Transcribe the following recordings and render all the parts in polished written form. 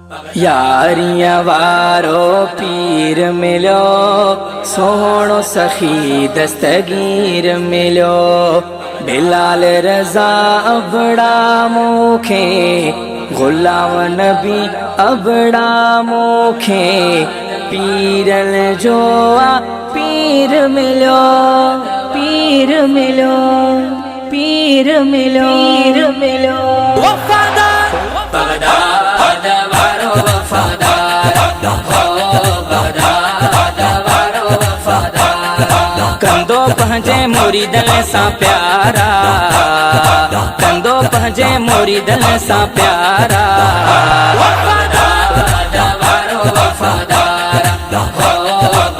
यारियां वारो पीर मिलो, सोहणो सखी दस्तगीर मिलो। बिलाल रज़ा अबड़ा मूंखे, गुलाम नबी अबड़ा मूंखे। पीरन जो पीर मिलो, पीर मिलो, पीर मिलो, पीर मिलो। वफादार बगदाद वारो वफादार, हो बगदाद वारो वफादार। कंदो पंहिंजे मुरीदन सां प्यारा, कंदो पंहिंजे मुरीदन सां प्यारा। बगदाद वारो वफादार, हो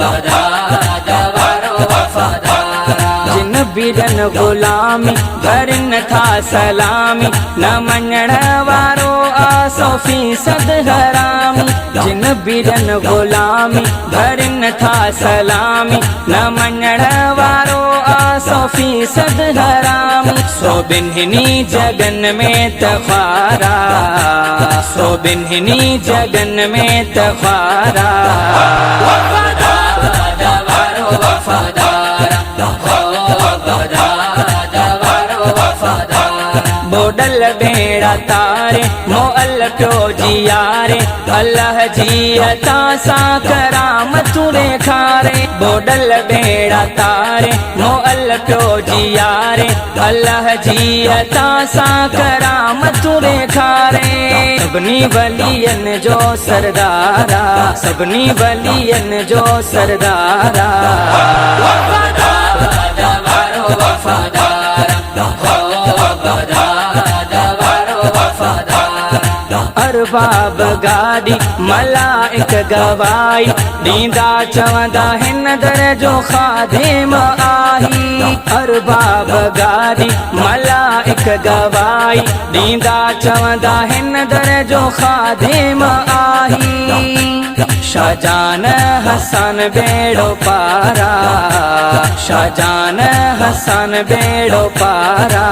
बगदाद वारो वफादार। जिन बीरन गुलामी भरन था सलामी, न मञण वारो आसो फीसद हरामी। जिन बीरन गुलामी भरन था सलामी, न मञण वारो आसो फीसद हरामी। सो बिन्हिनी जगन में तख्वारा, सो बिन्हिनी जगन में तख्वारा। वफादार वारो वफादार, हो बगदाद वारो वफादार। बोडल बेड़ा तारे मोअल प्यो जियारे, अल्लाह जी अता सा करामतूं ॾेखारे। बोडल बेड़ा तारे मोअल प्यो जियारे, अल्लाह जी अता सा करामतूं ॾेखारे। सभिनी वलियन जो सरदारा, सभिनी वलियन जो सरदारा। वफादार वारो वफादार, हो बगदाद वारो वफादार। अरबाब गाड़ी मलाइक गवाई, ॾींदा चवंदा हिन दर जो खादिम आही। अरबाब गाड़ी मलाइक गवाई, ॾींदा चवंदा हिन दर जो खादिम आही। शाहजान हसन बेड़ो पारा, शाहजान हसन बेड़ो पारा।